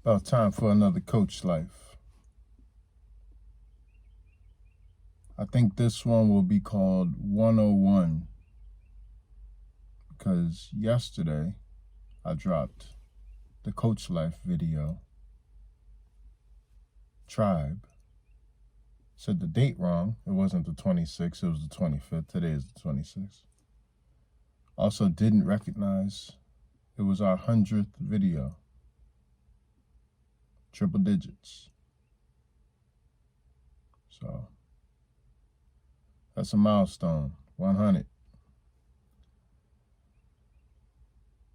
About time for another Coach Life. I think this one will be called 101 because yesterday I dropped the Coach Life video. Tribe said the date wrong. It wasn't the 26th, it was the 25th. Today is the 26th. Also didn't recognize it was our 100th video. Triple digits. So that's a milestone, 100.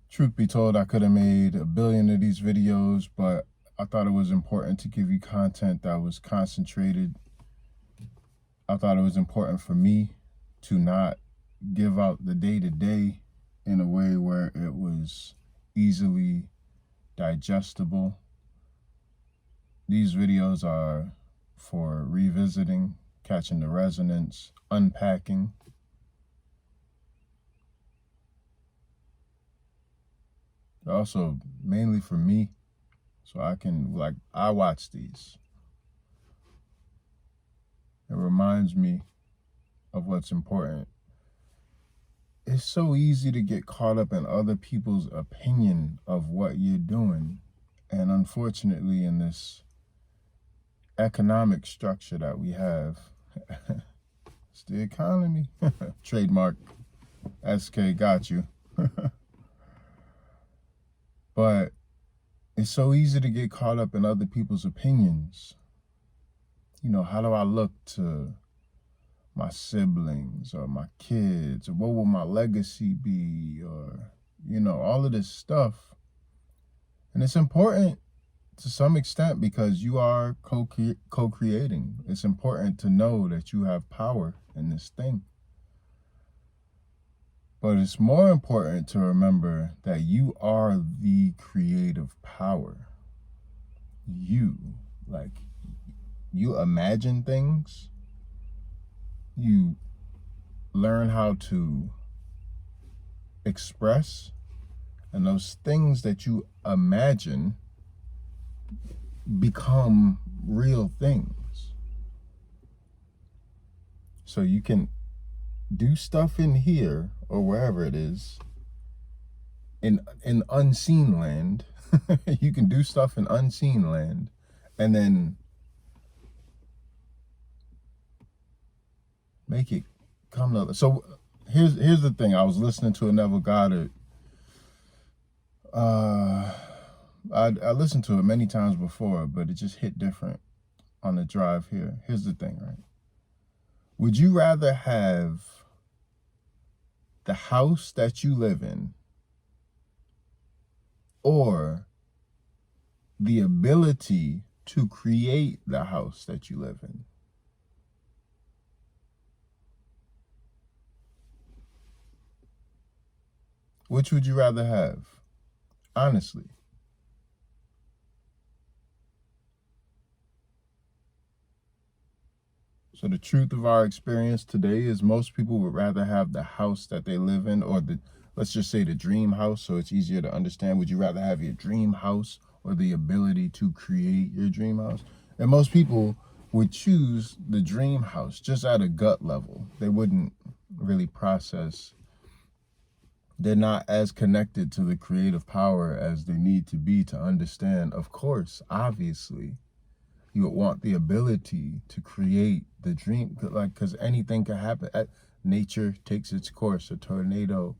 Truth be told, I could have made a billion of these videos, but I thought it was important to give you content that was concentrated. I thought it was important for me to not give out the day-to-day in a way where it was easily digestible. These videos are for revisiting, catching the resonance, unpacking. They're also mainly for me, so I watch these. It reminds me of what's important. It's so easy to get caught up in other people's opinion of what you're doing. And unfortunately, in this economic structure that we have, it's the economy. Trademark, SK got you. But it's so easy to get caught up in other people's opinions. You know, how do I look to my siblings or my kids? Or what will my legacy be? Or, you know, all of this stuff. And it's important to some extent because you are co-creating. It's important to know that you have power in this thing. But it's more important to remember that you are the creative power. You imagine things. You learn how to express. And those things that you imagine become real things. So you can do stuff in here or wherever it is in unseen land. You can do stuff in unseen land and then make it come to. So here's the thing. I was listening to a Neville Goddard. I listened to it many times before, but it just hit different on the drive here. Here's the thing, right? Would you rather have the house that you live in or the ability to create the house that you live in? Which would you rather have? Honestly. So the truth of our experience today is most people would rather have the house that they live in, or let's just say the dream house, so it's easier to understand. Would you rather have your dream house or the ability to create your dream house? And most people would choose the dream house just at a gut level. They wouldn't really process. They're not as connected to the creative power as they need to be to understand. Of course, obviously, you would want the ability to create the dream, because anything can happen. Nature takes its course, a tornado,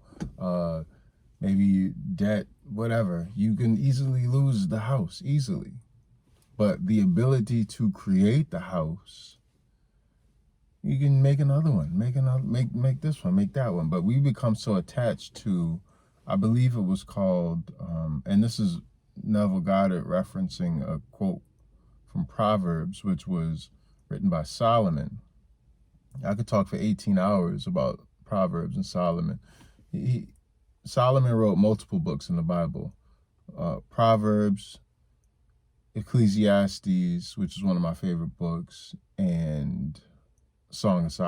maybe debt, whatever. You can easily lose the house, easily. But the ability to create the house, you can make another one, make this one, make that one. But we become so attached to, I believe it was called, and this is Neville Goddard referencing a quote from Proverbs, which was written by Solomon. I could talk for 18 hours about Proverbs and Solomon. Solomon wrote multiple books in the Bible. Proverbs, Ecclesiastes, which is one of my favorite books, and Psalms.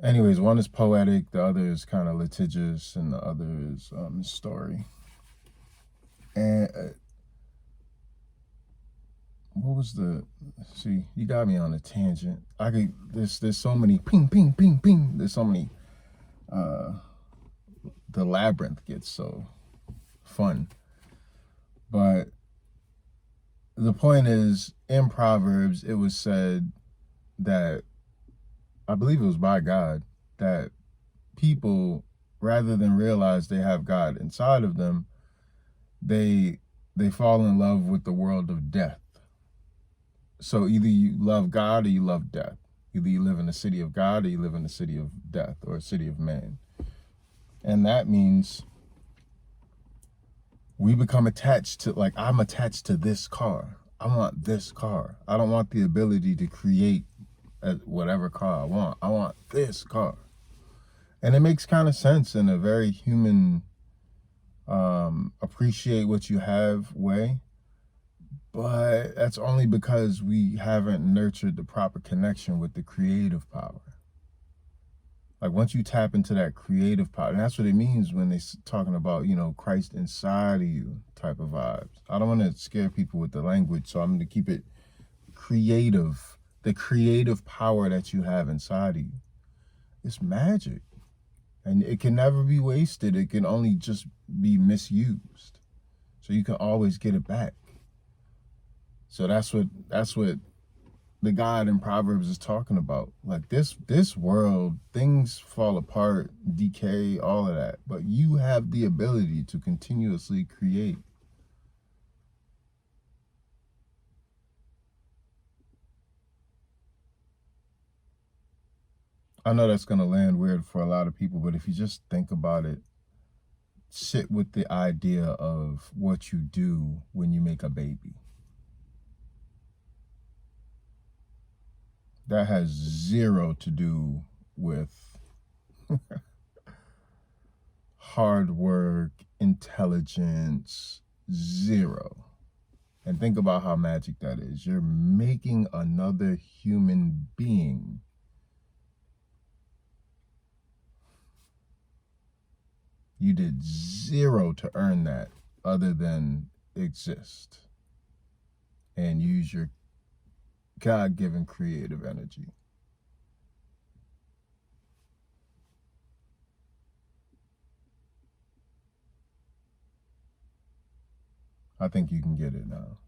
Anyways, one is poetic, the other is kind of litigious, and the other is story. And what was the? See, you got me on a tangent. I could. There's so many ping, ping, ping, ping. There's so many. The labyrinth gets so fun, but the point is, in Proverbs, it was said that, I believe it was by God, that people, rather than realize they have God inside of them, they fall in love with the world of death. So either you love God or you love death. Either you live in the city of God or you live in the city of death, or a city of man. And that means we become attached to, like, I'm attached to this car. I want this car. I don't want the ability to create whatever car I want. I want this car. And it makes kind of sense in a very human, appreciate what you have way. But that's only because we haven't nurtured the proper connection with the creative power. Like, once you tap into that creative power, and that's what it means when they're talking about, you know, Christ inside of you type of vibes. I don't want to scare people with the language, so I'm going to keep it creative. The creative power that you have inside of you. It's magic. And it can never be wasted. It can only just be misused. So you can always get it back. So that's what the God in Proverbs is talking about. Like, this world, things fall apart, decay, all of that. But you have the ability to continuously create. I know that's going to land weird for a lot of people, but if you just think about it, sit with the idea of what you do when you make a baby. That has zero to do with hard work, intelligence, zero. And think about how magic that is. You're making another human being. You did zero to earn that other than exist and use your God-given creative energy. I think you can get it now.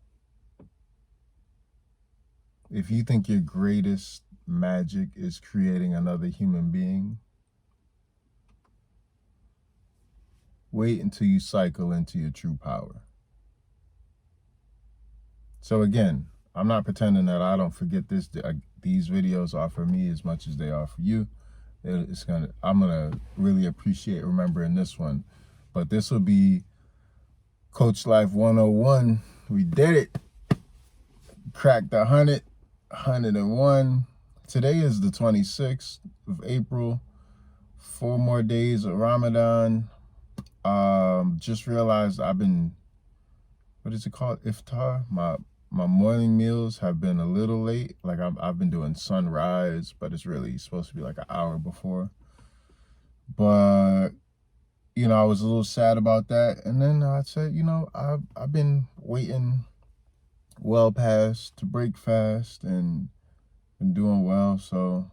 If you think your greatest magic is creating another human being, wait until you cycle into your true power. So again, I'm not pretending that I don't forget this. These videos are for me as much as they are for you. I'm gonna really appreciate remembering this one. But this will be Coachlife 101. We did it. Cracked 100, 101. Today is the 26th of April. 4 more days of Ramadan. Just realized I've been, what is it called? Iftar. My morning meals have been a little late. Like, I've been doing sunrise, but it's really supposed to be like an hour before. But, you know, I was a little sad about that. And then I said, you know, I've been waiting well past to break fast and been doing well. So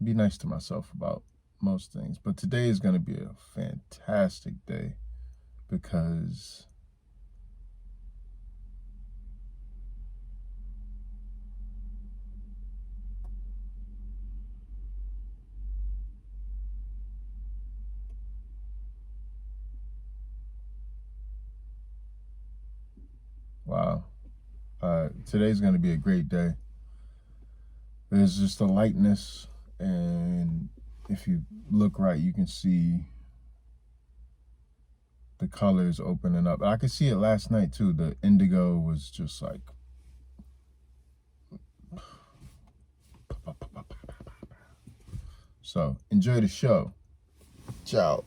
be nice to myself about most things. But today is going to be a fantastic day because wow. Today's going to be a great day. There's just a lightness, and if you look right, you can see the colors opening up. I could see it last night too. The indigo was just like, so enjoy the show. Ciao.